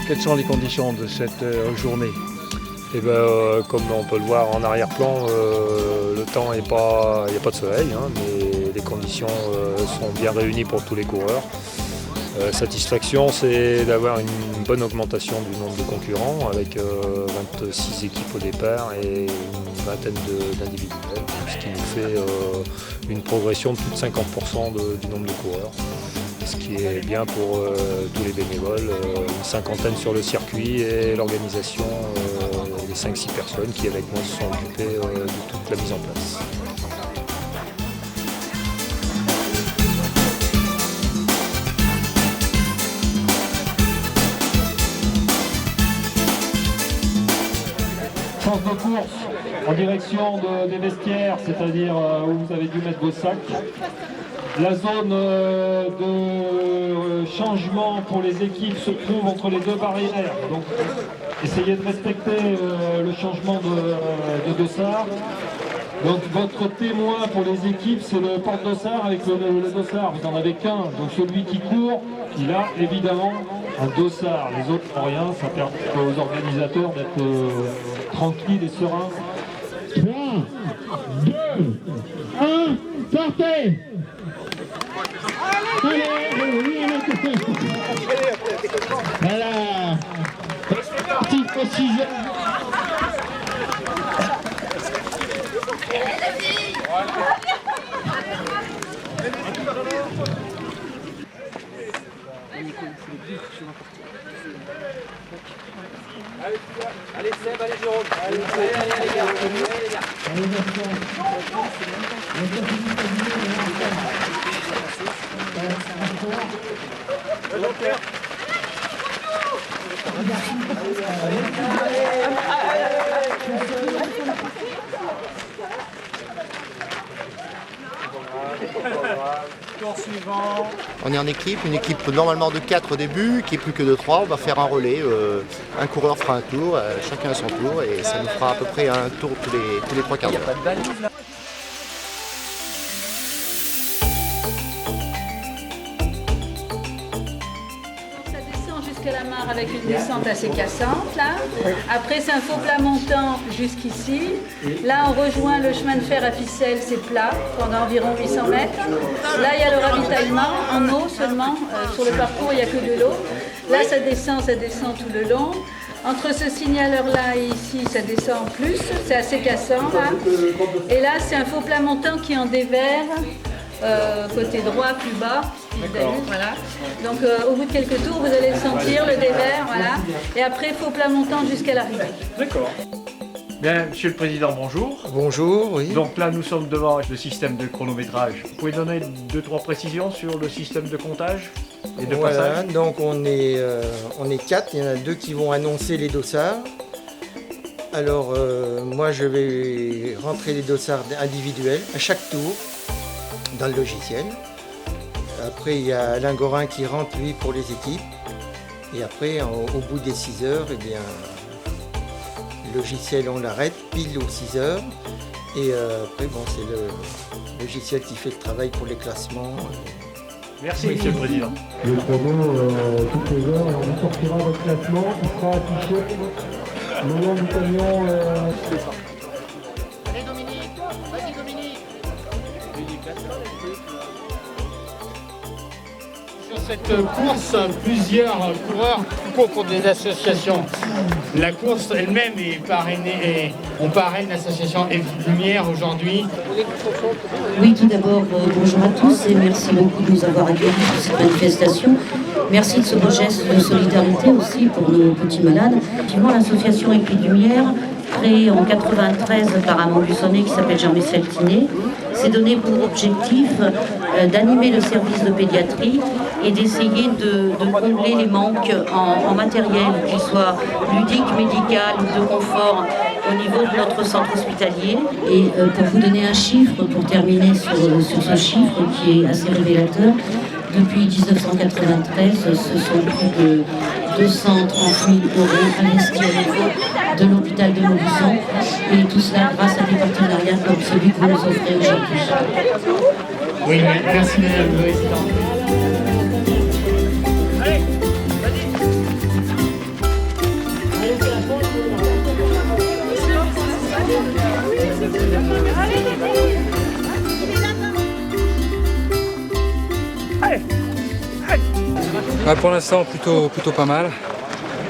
Quelles sont les conditions de cette journée? Comme on peut le voir en arrière-plan, le temps n'est pas, il n'y a pas de soleil, mais les conditions sont bien réunies pour tous les coureurs. Satisfaction, c'est d'avoir une bonne augmentation du nombre de concurrents avec 26 équipes au départ et une vingtaine d'individuels, ce qui nous fait une progression de plus de 50% du nombre de coureurs. Ce qui est bien pour tous les bénévoles, une cinquantaine sur le circuit et l'organisation, les 5-6 personnes qui avec moi se sont occupées de toute la mise en place. Chance de course en direction des vestiaires, c'est-à-dire où vous avez dû mettre vos sacs. La zone de changement pour les équipes se trouve entre les deux barrières. Donc essayez de respecter le changement de dossard. Donc votre témoin pour les équipes, c'est le porte-dossard avec le dossard. Vous n'en avez qu'un. Donc celui qui court, il a évidemment un dossard. Les autres n'ont rien. Ça permet aux organisateurs d'être tranquilles et sereins. 3, 2, 1, partez! Voilà. Petite précision. Allez Seb, allez Jérôme. Allez les gars. Allez On est en équipe, une équipe normalement de 4 au début, qui est plus que de 3. On va faire un relais, un coureur fera un tour, chacun à son tour, et ça nous fera à peu près un tour tous les 3 quarts d'heure. Jusqu'à la mare avec une descente assez cassante là. Après c'est un faux plat montant jusqu'ici. Là on rejoint le chemin de fer à ficelle, c'est plat pendant environ 800 mètres. Là il y a le ravitaillement en eau seulement. Sur le parcours il n'y a que de l'eau. Là ça descend tout le long. Entre ce signaleur là et ici ça descend plus, c'est assez cassant là. Et là c'est un faux plat montant qui est en dévers. Côté droit plus bas, voilà. Donc au bout de quelques tours vous allez sentir le dévers, voilà. Et après faux plat montant jusqu'à l'arrivée. D'accord. Bien, Monsieur le Président, bonjour. Bonjour, oui. Donc là nous sommes devant le système de chronométrage. Vous pouvez donner 2-3 précisions sur le système de comptage et de passage? Donc on est 4, il y en a 2 qui vont annoncer les dossards. Alors moi je vais rentrer les dossards individuels à chaque tour dans le logiciel. Après il y a Alain Gorin qui rentre lui pour les équipes. Et après au bout des 6 heures, eh bien, le logiciel on l'arrête pile aux 6 heures. Et après bon, c'est le logiciel qui fait le travail pour les classements. Merci Monsieur le Président. Le chrono, toutes les heures, on vous sortira votre classement qui sera affiché le long du camion. Allez Dominique, vas-y Dominique. Sur cette course, plusieurs coureurs courent pour des associations. La course elle-même est parrainée, on parraine l'association F Lumière aujourd'hui. Oui, tout d'abord, bonjour à tous et merci beaucoup de nous avoir accueillis pour cette manifestation. Merci de ce beau geste de solidarité aussi pour nos petits malades. Effectivement, l'association F Lumière, créée en 93 par un Montluçonnais qui s'appelle Jean-Michel Tinet, s'est donné pour objectif d'animer le service de pédiatrie et d'essayer de combler les manques en matériel, qu'il soit ludique, médical ou de confort au niveau de notre centre hospitalier. Et pour vous donner un chiffre, pour terminer sur ce chiffre qui est assez révélateur, depuis 1993, ce sont plus de 230 000 € investis au niveau de l'hôpital de Maubuisson. Et tout cela grâce à des partenariats comme celui que vous nous offrez aujourd'hui. Oui, merci Madame la Présidente. Pour l'instant, plutôt pas mal.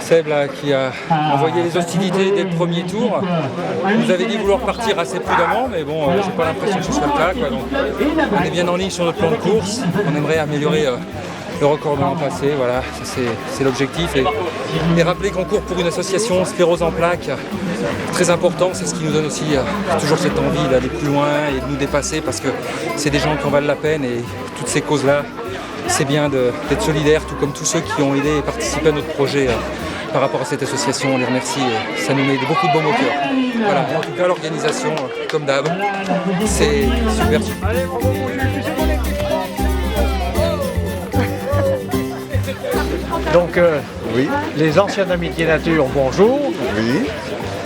Seb là, qui a envoyé les hostilités dès le premier tour, nous avait dit vouloir partir assez prudemment, mais bon, j'ai pas l'impression que ce soit le cas, quoi. Donc, on est bien en ligne sur notre plan de course. On aimerait améliorer le record de l'an passé. Voilà, c'est l'objectif. Et rappeler qu'on court pour une association sclérose en plaques, très important. C'est ce qui nous donne aussi toujours cette envie d'aller plus loin et de nous dépasser, parce que c'est des gens qui en valent la peine, et toutes ces causes-là, c'est bien d'être solidaire, tout comme tous ceux qui ont aidé et participé à notre projet par rapport à cette association. On les remercie et ça nous met beaucoup de baume au cœur. Voilà, et en tout cas l'organisation, comme d'hab, c'est super. Donc, oui. Les anciens d'Amitié Nature, bonjour. Oui.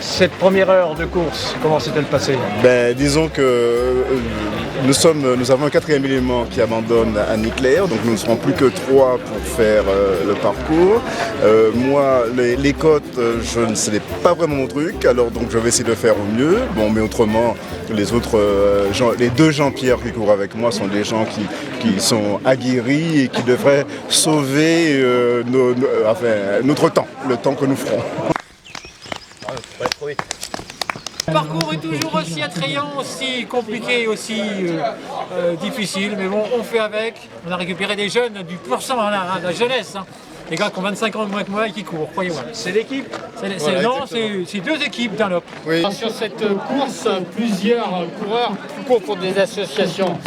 Cette première heure de course, comment s'est-elle passée? Disons que nous avons un 4e élément qui abandonne à Niclair, donc nous ne serons plus que 3 pour faire le parcours. Moi, les côtes, ce n'est pas vraiment mon truc, alors donc je vais essayer de faire au mieux. Bon, mais autrement, les autres, les 2 Jean-Pierre qui courent avec moi sont des gens qui sont aguerris et qui devraient sauver notre temps, le temps que nous ferons. Le parcours est toujours aussi attrayant, aussi compliqué, aussi difficile, mais bon, on fait avec. On a récupéré des jeunes, du pur sang, de la jeunesse. Hein. Les gars qui ont 25 ans de moins que moi et qui courent, croyez-moi. C'est l'équipe? Non, c'est 2 équipes d'un lot. Oui. Sur cette course, plusieurs coureurs courent pour des associations.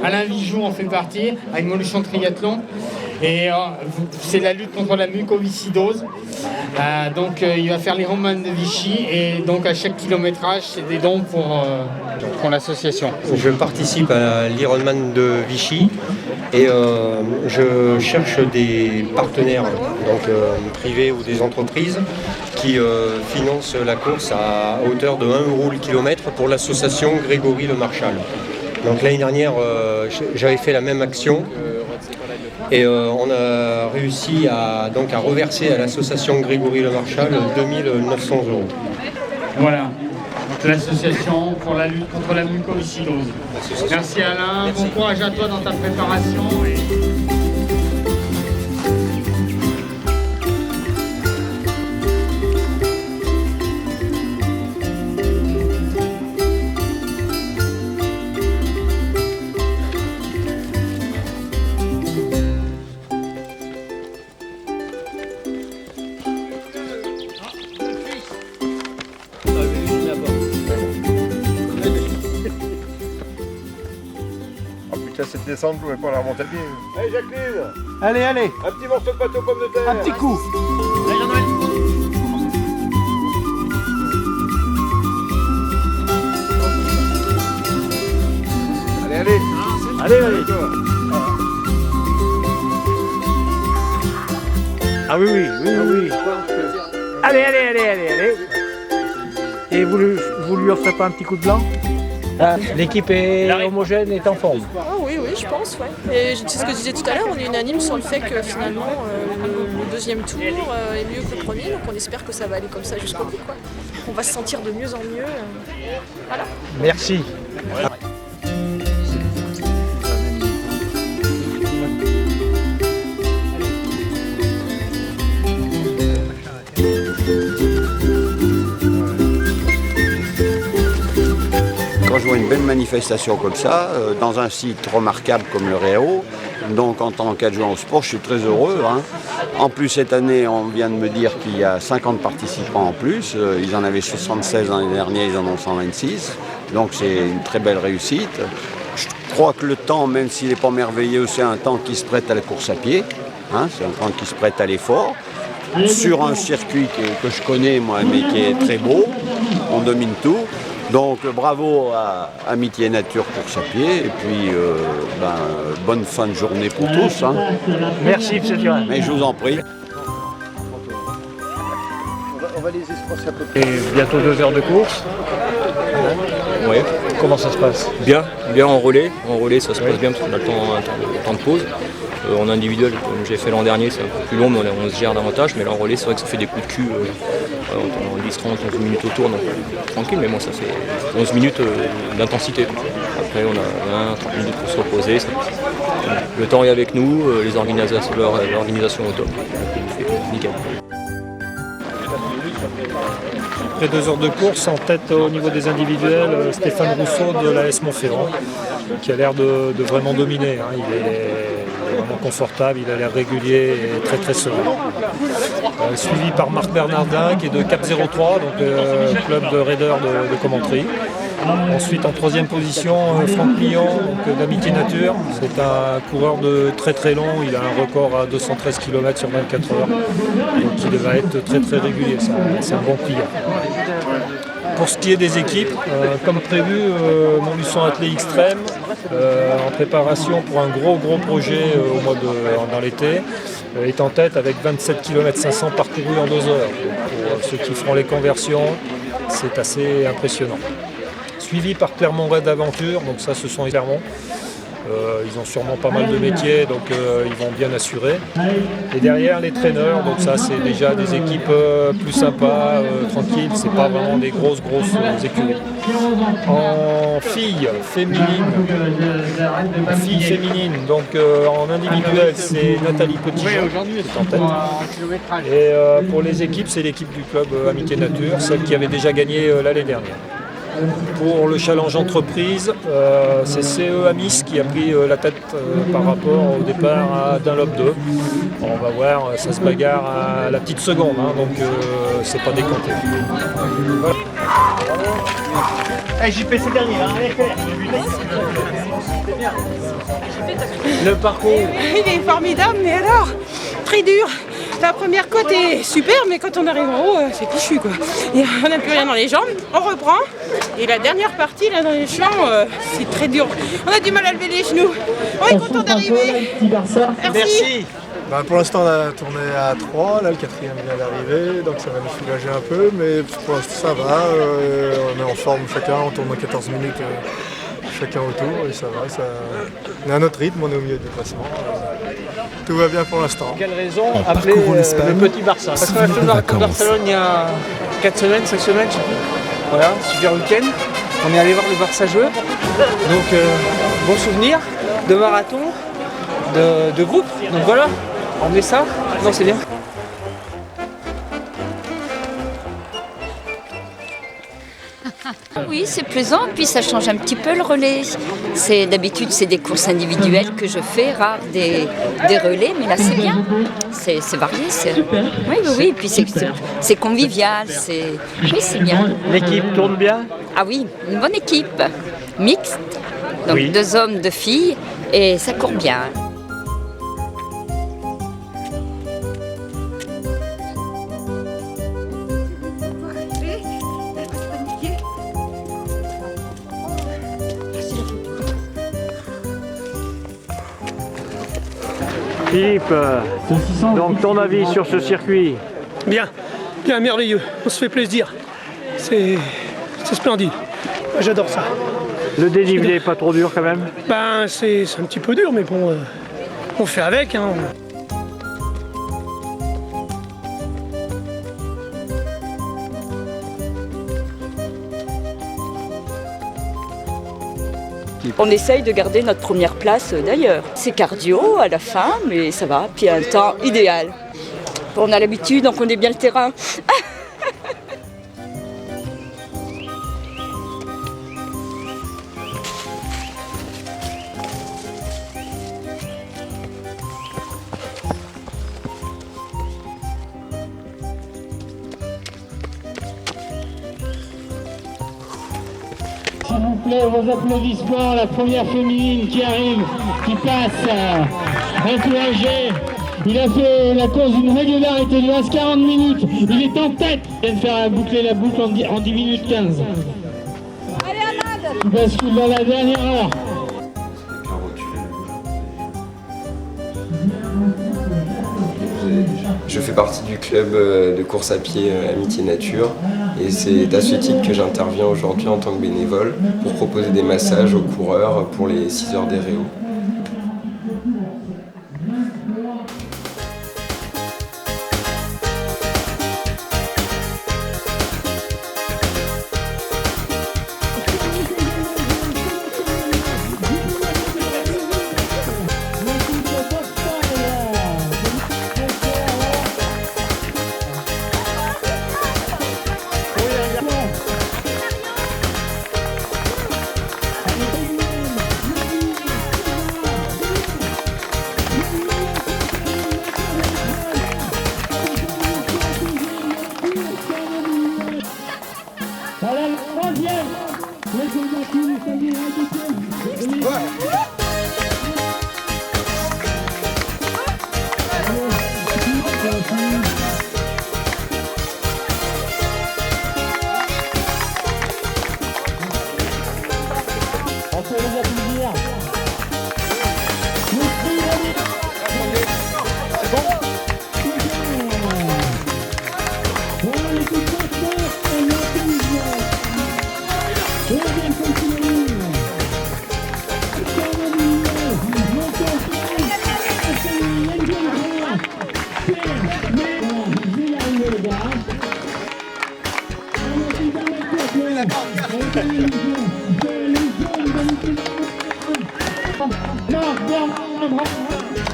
Alain Vijoux en fait partie, avec Moluchon Triathlon. Et c'est la lutte contre la mucoviscidose. Donc il va faire les Romanes de Vichy, et donc à chaque kilométrage, c'est des dons pour l'association. Je participe à l'Ironman de Vichy et je cherche des partenaires, donc privés ou des entreprises, qui financent la course à hauteur de 1 € le kilomètre pour l'association Grégory Le Marchal. Donc l'année dernière, j'avais fait la même action. Et on a réussi à reverser à l'association Grégory Le Marchal 2 900 €. Voilà, donc l'association pour la lutte contre la mucoviscidose. Merci Alain, bon courage à toi dans ta préparation. Cette descente, je ne pouvais pas la remonter à pied. Allez Jacqueline! Allez! Un petit morceau de pâte aux pommes de terre. Un petit coup! Allez! Ah oui! Allez! Et vous lui offrez pas un petit coup de blanc? L'équipe est homogène, est en forme. Oh, oui, je pense, ouais. Et c'est ce que je disais tout à l'heure, on est unanime sur le fait que finalement le 2e tour est mieux que le premier, donc on espère que ça va aller comme ça jusqu'au bout, quoi. On va se sentir de mieux en mieux. Voilà. Merci. Quand je vois une belle manifestation comme ça, dans un site remarquable comme le Réau, donc en tant qu'adjoint au sport, je suis très heureux. Hein. En plus, cette année, on vient de me dire qu'il y a 50 participants en plus. Ils en avaient 76 l'année dernière, ils en ont 126. Donc c'est une très belle réussite. Je crois que le temps, même s'il n'est pas merveilleux, c'est un temps qui se prête à la course à pied. Hein, c'est un temps qui se prête à l'effort. Sur un circuit que je connais, moi, mais qui est très beau, on domine tout. Donc bravo à Amitié Nature Course à Pied. Et puis bonne fin de journée pour tous. Hein. Merci, M. Turin. Mais je vous en prie. On va les esprocer un peu plus. Et bientôt 2 heures de course. Ouais. Comment ça se passe? Bien en relais. En relais, ça se passe bien parce qu'on a le temps de pause. En individuel, comme j'ai fait l'an dernier, c'est un peu plus long, mais on se gère davantage. Mais là, en relais, c'est vrai que ça fait des coups de cul en 10, 30, 11 minutes autour, donc tranquille. Mais moi, ça fait 11 minutes d'intensité. Après, on a 20, 30 minutes pour se reposer. Le temps est avec nous, l'organisation est au top. Nickel. Après 2 heures de course, en tête au niveau des individuels, Stéphane Rousseau de l'AS Montferrand, qui a l'air de vraiment dominer. Hein. Il est vraiment confortable, il a l'air régulier et très très serein. Suivi par Marc Bernardin qui est de Cap 03, donc club de raiders de Commentry. Ensuite en 3e position, Franck Millon d'Amitié Nature. C'est un coureur de très très long, il a un record à 213 km sur 24 heures. Donc il va être très très régulier, c'est un bon client. Pour ce qui est des équipes, comme prévu, Montluçon Athlé Extrême, en préparation pour un gros projet dans l'été, est en tête avec 27 km 500 parcourus en 2 heures. Pour ceux qui feront les conversions, c'est assez impressionnant. Suivi par Clermont Raid Aventure, donc ça ce sont les Clermont. Ils ont sûrement pas mal de métiers, donc ils vont bien assurer. Et derrière les traîneurs, donc ça c'est déjà des équipes plus sympas, tranquilles, c'est pas vraiment des grosses écuries. En filles féminines, donc en individuel c'est Nathalie Petitjean qui est en tête. Et pour les équipes, c'est l'équipe du club Amitié Nature, celle qui avait déjà gagné l'année dernière. Pour le challenge entreprise, c'est CE Amis qui a pris la tête par rapport au départ à Dunlop 2. On va voir, ça se bagarre à la petite seconde, hein, donc c'est pas décompté. Voilà. Hey, JP, c'est dernier, hein. Allez, faire. Le parcours. Il est formidable, mais alors, très dur. La première côte est super, mais quand on arrive en haut, c'est couchu quoi. Et on n'a plus rien dans les jambes, on reprend. Et la dernière partie là dans les champs, c'est très dur. On a du mal à lever les genoux. On est content d'arriver. Merci. Pour l'instant, on a tourné à 3, là le 4e vient d'arriver, donc ça va nous soulager un peu, mais pour l'instant ça va. On est en forme chacun, on tourne 14 minutes chacun autour et ça va. On est à notre rythme, on est au milieu du classement. Tout va bien pour l'instant. Quelle raison appeler le petit Barça? Parce qu'on a fait Barcelone il y a 4 semaines, 5 semaines, je sais plus. Voilà, super week-end. On est allé voir le Barça jouer. Donc bon souvenir de marathon, de groupe. Donc voilà, on met ça. Non, c'est bien. Oui, c'est plaisant, puis ça change un petit peu le relais. D'habitude, c'est des courses individuelles que je fais, rare des relais, mais là c'est bien. C'est varié. Oui, puis c'est convivial, oui, c'est bien. L'équipe tourne bien? Ah oui, une bonne équipe, mixte, donc oui. 2 hommes, 2 filles, et ça court bien. Philippe, donc ton avis sur ce circuit? Bien, merveilleux, on se fait plaisir. C'est splendide, j'adore ça. Le dénivelé n'est pas trop dur quand même? C'est un petit peu dur, mais bon, on fait avec. Hein. On essaye de garder notre première place d'ailleurs. C'est cardio à la fin, mais ça va. Puis un temps idéal. On a l'habitude, on connaît bien le terrain. vos applaudissements, la première féminine qui arrive, qui passe, un peu âgée. Il a fait la course d'une régularité, il lui reste 40 minutes, il est en tête. Il vient de faire boucler la boucle en 10 minutes 15. Allez Ahmad, il bascule dans la dernière heure. Je fais partie du club de course à pied Amitié Nature et c'est à ce titre que j'interviens aujourd'hui en tant que bénévole pour proposer des massages aux coureurs pour les 6 heures des Réaux. Voilà le troisième. On peut les applaudir. C'est bon?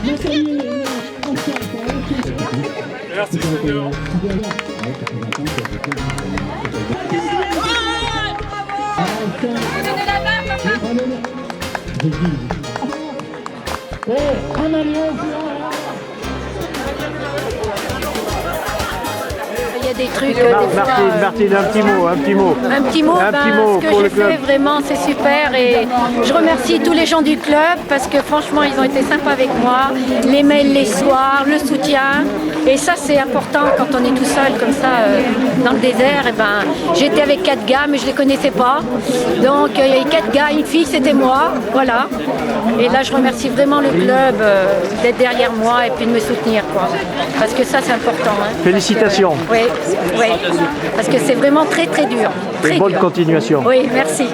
Merci. Il y a des trucs. Martine, un petit mot. Un petit mot, ce que j'ai fait vraiment c'est super et je remercie tous les gens du club parce que franchement ils ont été sympas avec moi, les mails les soirs, le soutien et ça c'est important quand on est tout seul comme ça dans le désert. Et ben, j'étais avec 4 gars mais je les connaissais pas donc il y avait 4 gars, une fille c'était moi, voilà. Et là je remercie vraiment le club d'être derrière moi et puis de me soutenir quoi, parce que ça c'est important. Hein, Félicitations. Oui, parce que c'est vraiment très très dur. Bonne continuation. Oui, merci.